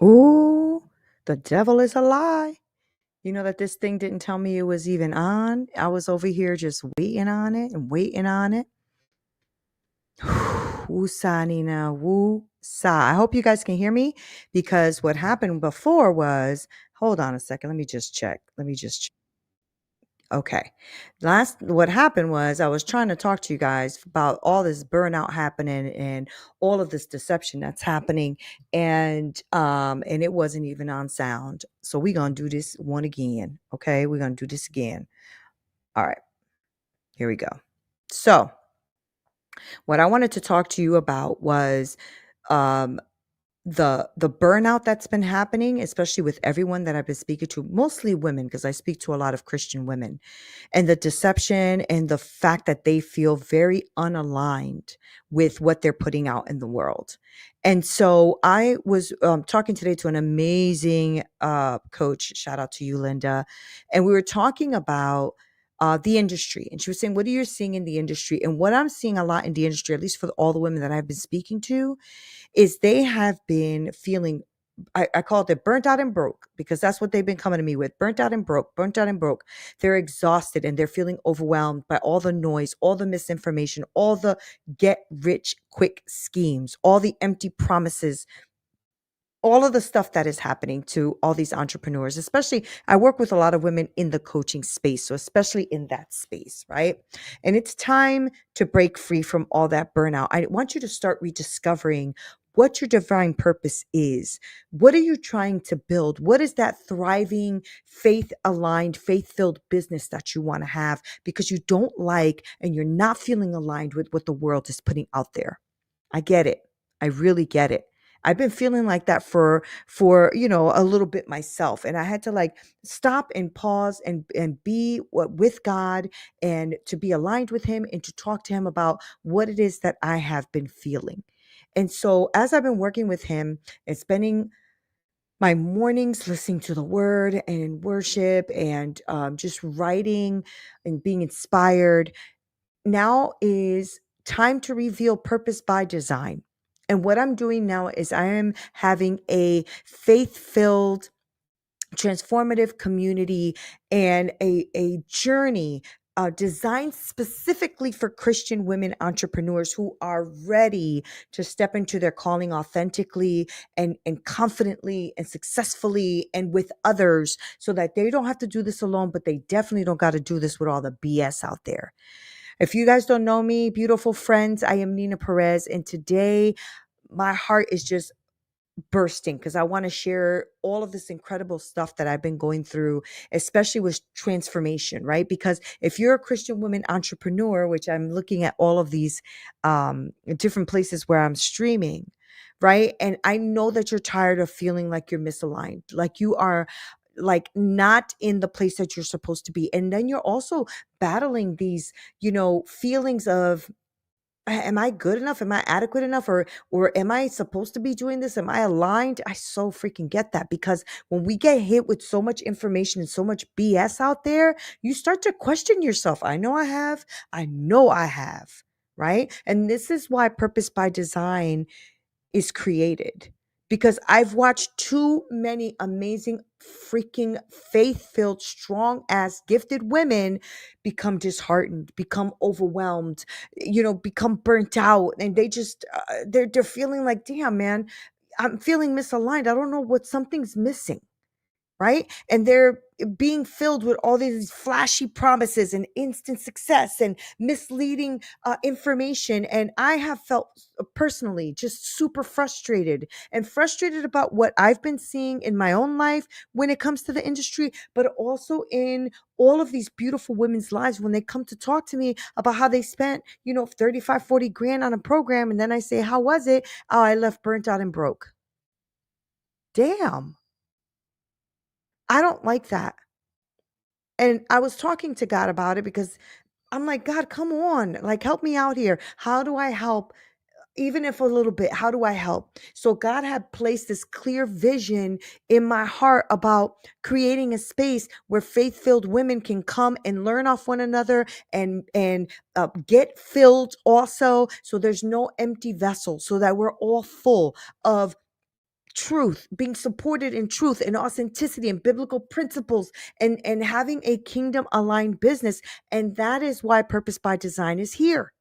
Ooh, the devil is a lie. You know that this thing didn't tell me it was even on. I was over here just waiting on it and waiting on it. Woo-sa, Nina, woo-sa. I hope you guys can hear me because what happened before was, hold on a second. Let me just check. Okay. What happened was I was trying to talk to you guys about all this burnout happening and all of this deception that's happening and it wasn't even on sound. So we're going to do this one again, okay? We're going to do this again. All right. Here we go. So, what I wanted to talk to you about was um the burnout that's been happening, especially with everyone that I've been speaking to, mostly women because I speak to a lot of Christian women, and the deception and the fact that they feel very unaligned with what they're putting out in the world. And so I was talking today to an amazing coach. Shout out to you, Linda. And we were talking about the industry. And she was saying, what are you seeing in the industry? And what I'm seeing a lot in the industry, at least for all the women that I've been speaking to, is they have been feeling I called it burnt out and broke because that's what they've been coming to me with. Burnt out and broke, burnt out and broke. They're exhausted and they're feeling overwhelmed by all the noise, all the misinformation, all the get rich quick schemes, all the empty promises, all of the stuff that is happening to all these entrepreneurs. Especially I work with a lot of women in the coaching space, so especially in that space, right? And it's time to break free from all that burnout. I want you to start rediscovering what your divine purpose is. What are you trying to build? What is that thriving, faith aligned, faith filled business that you want to have because you don't like and you're not feeling aligned with what the world is putting out there? I get it. I really get it. I've been feeling like that for a little bit myself, and I had to like stop and pause and be with God and to be aligned with him and to talk to him about what it is that I have been feeling. And so as I've been working with him and spending my mornings listening to the word and worship and just writing and being inspired, now is time to reveal purpose by design. And what I'm doing now is I am having a faith filled, transformative community and a journey designed specifically for Christian women entrepreneurs who are ready to step into their calling authentically and confidently and successfully and with others so that they don't have to do this alone, but they definitely don't got to do this with all the BS out there. If you guys don't know me, beautiful friends, I am Neena Perez. And today, my heart is just bursting because I want to share all of this incredible stuff that I've been going through, especially with transformation, right? Because if you're a Christian woman entrepreneur, which I'm looking at all of these different places where I'm streaming, right? And I know that you're tired of feeling like you're misaligned, like you are like not in the place that you're supposed to be. And then you're also battling these, feelings of am I good enough? Am I adequate enough? Or am I supposed to be doing this? Am I aligned? I so freaking get that because when we get hit with so much information and so much BS out there, you start to question yourself. I know I have, right? And this is why Purpose by Design is created because I've watched too many amazing, freaking faith filled, strong ass, gifted women become disheartened, become overwhelmed, become burnt out. And they're feeling like, damn, man, I'm feeling misaligned. I don't know what something's missing, right? And they're being filled with all these flashy promises and instant success and misleading information. And I have felt personally just super frustrated and frustrated about what I've been seeing in my own life when it comes to the industry, but also in all of these beautiful women's lives when they come to talk to me about how they spent, 35, 40 grand on a program. And then I say, how was it? Oh, I left burnt out and broke. Damn. I don't like that. And I was talking to God about it because I'm like, God, come on, like, help me out here. How do I help? Even if a little bit, how do I help? So God had placed this clear vision in my heart about creating a space where faith-filled women can come and learn off one another and get filled also. So there's no empty vessel, so that we're all full of truth, being supported in truth and authenticity and biblical principles, and having a kingdom aligned business. And that is why Purpose by Design is here.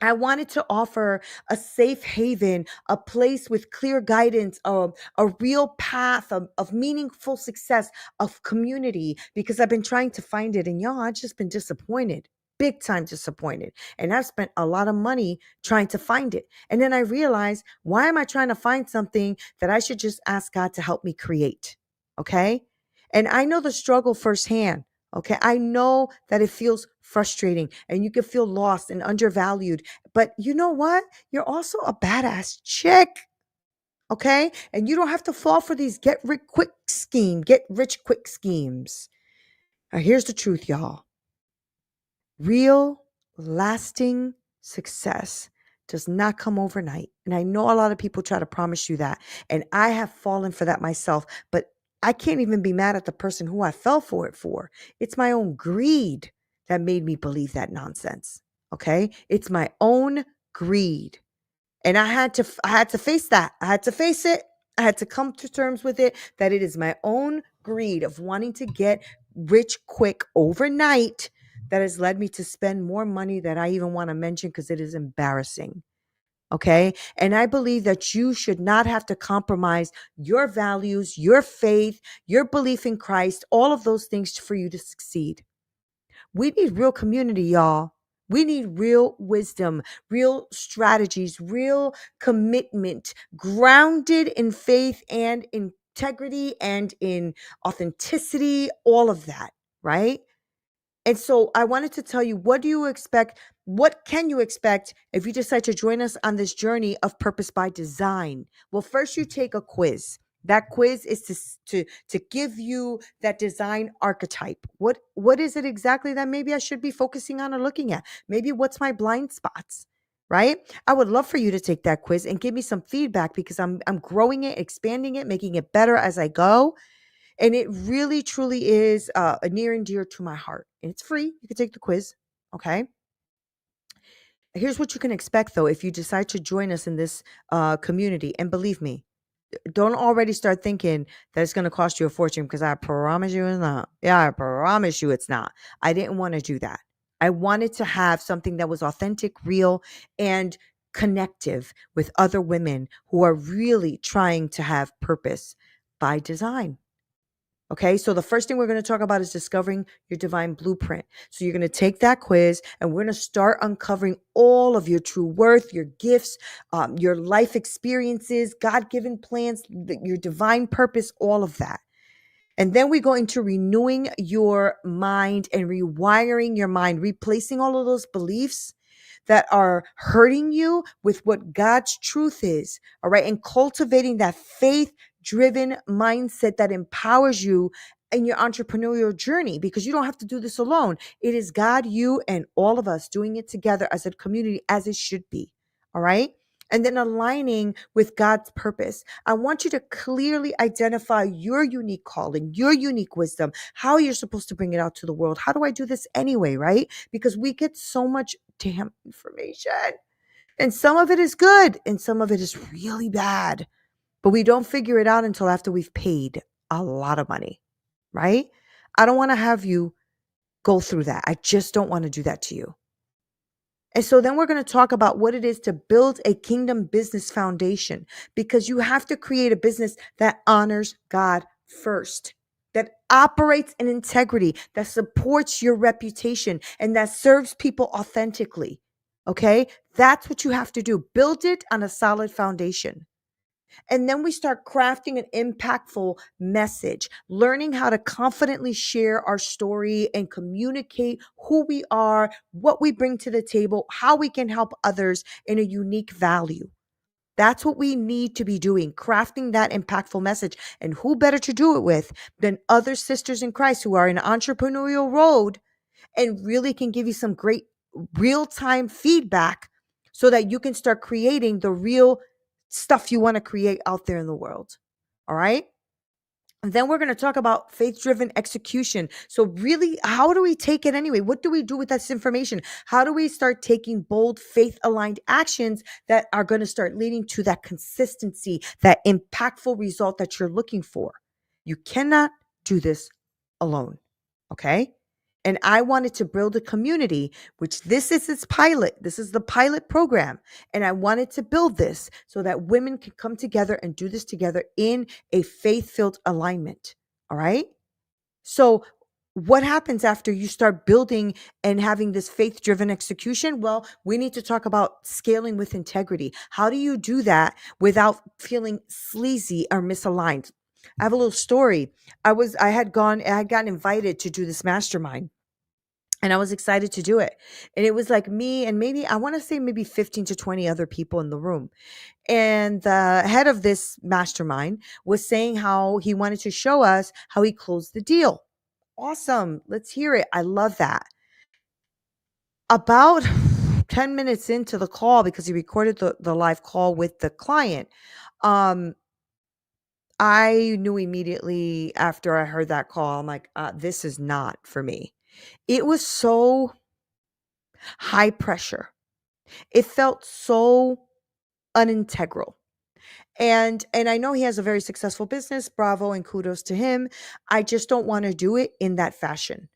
I wanted to offer a safe haven, a place with clear guidance, a real path of meaningful success, of community, because I've been trying to find it. And y'all, I've just been disappointed, big time disappointed. And I've spent a lot of money trying to find it. And then I realized, why am I trying to find something that I should just ask God to help me create? Okay. And I know the struggle firsthand. Okay. I know that it feels frustrating and you can feel lost and undervalued. But you know what? You're also a badass chick. Okay. And you don't have to fall for these get rich quick schemes. Now, here's the truth, y'all. Real, lasting success does not come overnight. And I know a lot of people try to promise you that. And I have fallen for that myself. But I can't even be mad at the person who I fell for it for. It's my own greed that made me believe that nonsense. Okay? It's my own greed. And I had to face that. I had to face it. I had to come to terms with it, that it is my own greed of wanting to get rich quick overnight that has led me to spend more money that I even want to mention, because it is embarrassing. Okay. And I believe that you should not have to compromise your values, your faith, your belief in Christ, all of those things for you to succeed. We need real community, y'all. We need real wisdom, real strategies, real commitment, grounded in faith and integrity and in authenticity, all of that, right? And so I wanted to tell you, what do you expect? What can you expect if you decide to join us on this journey of Purpose by Design? Well, first you take a quiz. That quiz is to give you that design archetype. What is it exactly that maybe I should be focusing on or looking at? Maybe what's my blind spots? Right? I would love for you to take that quiz and give me some feedback, because I'm growing it, expanding it, making it better as I go. And it really, truly is near and dear to my heart. And it's free. You can take the quiz. Okay. Here's what you can expect, though, if you decide to join us in this community. And believe me, don't already start thinking that it's going to cost you a fortune, because I promise you it's not. Yeah, I promise you it's not. I didn't want to do that. I wanted to have something that was authentic, real, and connective with other women who are really trying to have purpose by design. Okay, so the first thing we're going to talk about is discovering your divine blueprint. So you're going to take that quiz, and we're going to start uncovering all of your true worth, your gifts, your life experiences, God given plans, your divine purpose, all of that. And then we go into renewing your mind and rewiring your mind, replacing all of those beliefs that are hurting you with what God's truth is. All right. And cultivating that faith driven mindset that empowers you in your entrepreneurial journey, because you don't have to do this alone. It is God, you, and all of us doing it together as a community, as it should be. All right. And then aligning with God's purpose. I want you to clearly identify your unique calling, your unique wisdom, how you're supposed to bring it out to the world. How do I do this anyway, right? Because we get so much damn information, and some of it is good and some of it is really bad, but we don't figure it out until after we've paid a lot of money, right? I don't want to have you go through that. I just don't want to do that to you. And so then we're going to talk about what it is to build a kingdom business foundation, because you have to create a business that honors God first, that operates in integrity, that supports your reputation, and that serves people authentically. Okay? That's what you have to do. Build it on a solid foundation. And then we start crafting an impactful message, learning how to confidently share our story and communicate who we are, what we bring to the table, how we can help others in a unique value. That's what we need to be doing, crafting that impactful message. And who better to do it with than other sisters in Christ who are in entrepreneurial road and really can give you some great real-time feedback, so that you can start creating the real stuff you want to create out there in the world. All right? And then we're going to talk about faith driven execution. So, really, how do we take it anyway? What do we do with this information? How do we start taking bold, faith aligned actions that are going to start leading to that consistency, that impactful result that you're looking for? You cannot do this alone. Okay. And I wanted to build a community, which this is its pilot. This is the pilot program. And I wanted to build this so that women can come together and do this together in a faith filled alignment. All right. So, what happens after you start building and having this faith driven execution? Well, we need to talk about scaling with integrity. How do you do that without feeling sleazy or misaligned? I have a little story. I had gotten invited to do this mastermind, and I was excited to do it. And it was like me and maybe, I want to say maybe 15 to 20 other people in the room. And the head of this mastermind was saying how he wanted to show us how he closed the deal. Awesome. Let's hear it. I love that. About 10 minutes into the call, because he recorded the live call with the client, um, I knew immediately after I heard that call, I'm like, this is not for me. It was so high pressure. It felt so unintegral. And I know he has a very successful business. Bravo and kudos to him. I just don't want to do it in that fashion.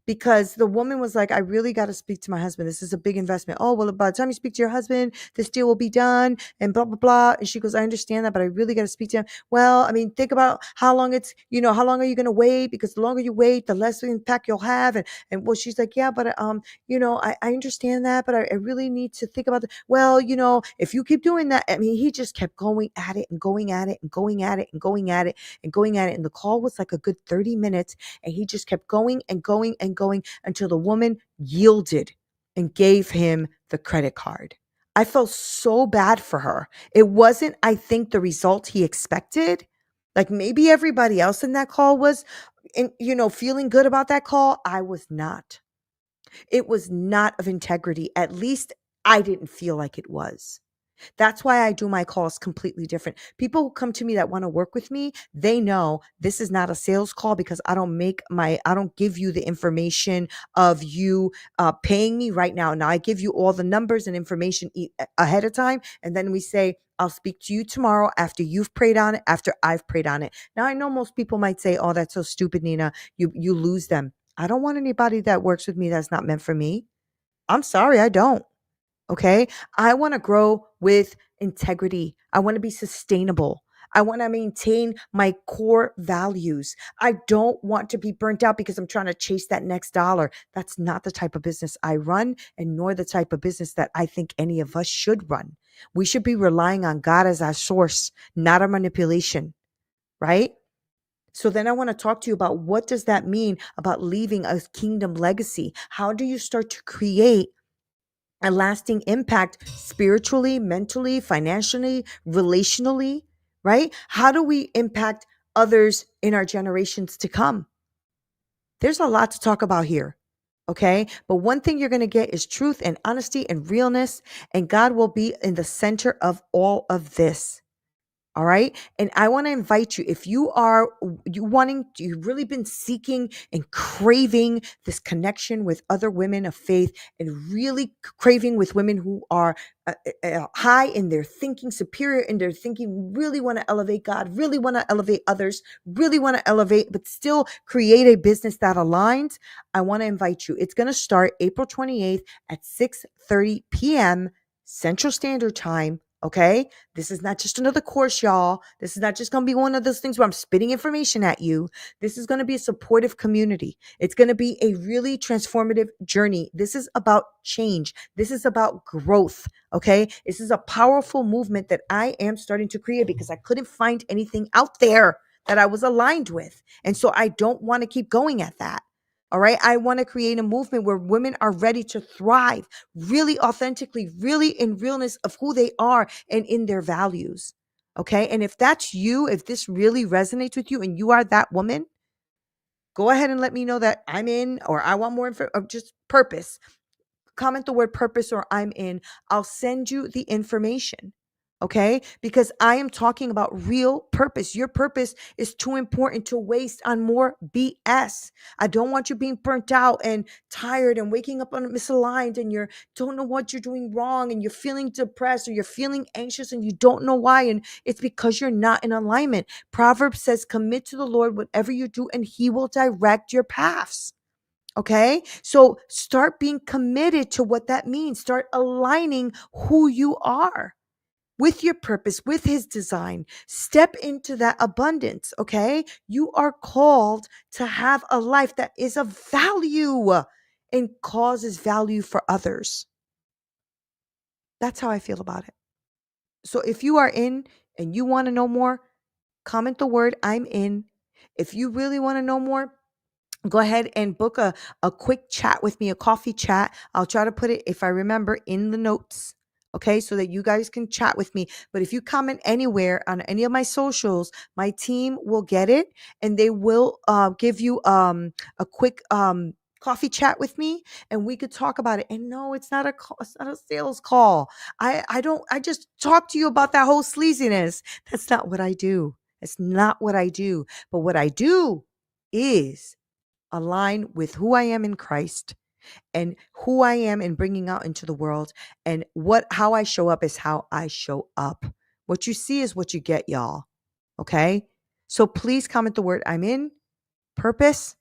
Because the woman was like, I really got to speak to my husband. This is a big investment. Oh, well, by the time you speak to your husband, this deal will be done and blah, blah, blah. And she goes, I understand that, but I really got to speak to him. Well, I mean, think about how long how long are you going to wait? Because the longer you wait, the less impact you'll have. And well, she's like, yeah, but I understand that, but I really need to think about it. Well, if you keep doing that, I mean, he just kept going at it and going at it and going at it and going at it and going at it. And the call was like a good 30 minutes. And he just kept going and going and going until the woman yielded and gave him the credit card. I felt so bad for her. It wasn't, I think, the result he expected. Like maybe everybody else in that call was, feeling good about that call. I was not. It was not of integrity. At least I didn't feel like it was. That's why I do my calls completely different. People who come to me that want to work with me, they know this is not a sales call, because I don't give you the information of you paying me right now. Now I give you all the numbers and information ahead of time. And then we say, I'll speak to you tomorrow after you've prayed on it, after I've prayed on it. Now I know most people might say, oh, that's so stupid, Neena. You lose them. I don't want anybody that works with me that's not meant for me. I'm sorry, I don't. Okay. I want to grow with integrity. I want to be sustainable. I want to maintain my core values. I don't want to be burnt out because I'm trying to chase that next dollar. That's not the type of business I run, and nor the type of business that I think any of us should run. We should be relying on God as our source, not our manipulation, right? So then I want to talk to you about, what does that mean about leaving a kingdom legacy? How do you start to create a lasting impact spiritually, mentally, financially, relationally, right? How do we impact others in our generations to come? There's a lot to talk about here. Okay. But one thing you're going to get is truth and honesty and realness, and God will be in the center of all of this. All right. And I want to invite you, if you've really been seeking and craving this connection with other women of faith, and really craving with women who are high in their thinking, superior in their thinking, really want to elevate God, really want to elevate others, really want to elevate, but still create a business that aligns. I want to invite you. It's going to start April 28th at 6:30 p.m. Central Standard Time. Okay. This is not just another course, y'all. This is not just going to be one of those things where I'm spitting information at you. This is going to be a supportive community. It's going to be a really transformative journey. This is about change. This is about growth. Okay. This is a powerful movement that I am starting to create because I couldn't find anything out there that I was aligned with. And so I don't want to keep going at that. All right. I want to create a movement where women are ready to thrive really authentically, really in realness of who they are and in their values. Okay. And if that's you, if this really resonates with you and you are that woman, go ahead and let me know that I'm in, or I want more info, or just purpose. Comment the word purpose or I'm in. I'll send you the information. Okay, because I am talking about real purpose. Your purpose is too important to waste on more BS. I don't want you being burnt out and tired and waking up on misaligned and you don't know what you're doing wrong and you're feeling depressed or you're feeling anxious and you don't know why. And it's because you're not in alignment. Proverbs says, commit to the Lord whatever you do and he will direct your paths. Okay. So start being committed to what that means. Start aligning who you are with your purpose, with his design. Step into that abundance, okay? You are called to have a life that is of value and causes value for others. That's how I feel about it. So if you are in and you want to know more, comment the word I'm in. If you really want to know more, go ahead and book a quick chat with me, a coffee chat. I'll try to put it, if I remember, in the notes. Okay, so that you guys can chat with me. But if you comment anywhere on any of my socials, my team will get it and they will give you a quick coffee chat with me and we could talk about it. And no, it's not a call, it's not a sales call. I just talk to you about that whole sleaziness. That's not what I do. It's not what I do. But what I do is align with who I am in Christ and who I am in bringing out into the world. And how I show up is how I show up. What you see is what you get, y'all. Okay. So please comment the word I'm in, purpose,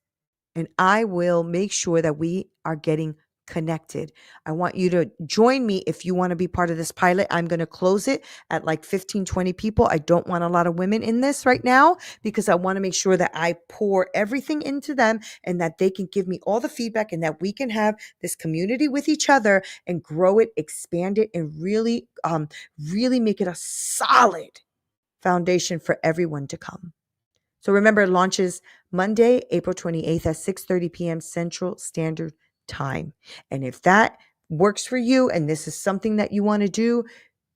and I will make sure that we are getting connected. I want you to join me if you want to be part of this pilot. I'm going to close it at like 15, 20 people. I don't want a lot of women in this right now because I want to make sure that I pour everything into them and that they can give me all the feedback and that we can have this community with each other and grow it, expand it, and really make it a solid foundation for everyone to come. So remember, it launches Monday, April 28th at 6:30 p.m. Central Standard Time. And if that works for you and this is something that you want to do,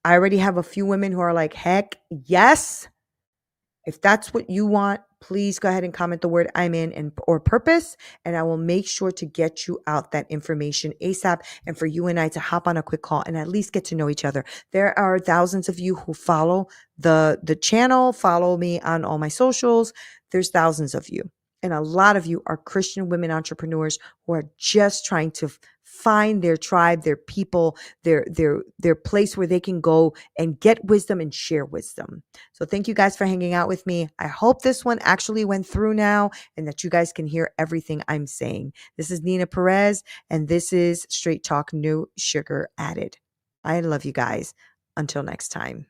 I already have a few women who are like, heck yes. If that's what you want, please go ahead and comment the word I'm in and or purpose, and I will make sure to get you out that information ASAP and for you and I to hop on a quick call and at least get to know each other. There are thousands of you who follow the channel, follow me on all my socials. There's thousands of you. And a lot of you are Christian women entrepreneurs who are just trying to find their tribe, their people, their place where they can go and get wisdom and share wisdom. So thank you guys for hanging out with me. I hope this one actually went through now and that you guys can hear everything I'm saying. This is Neena Perez, and this is Straight Talk, no sugar added. I love you guys. Until next time.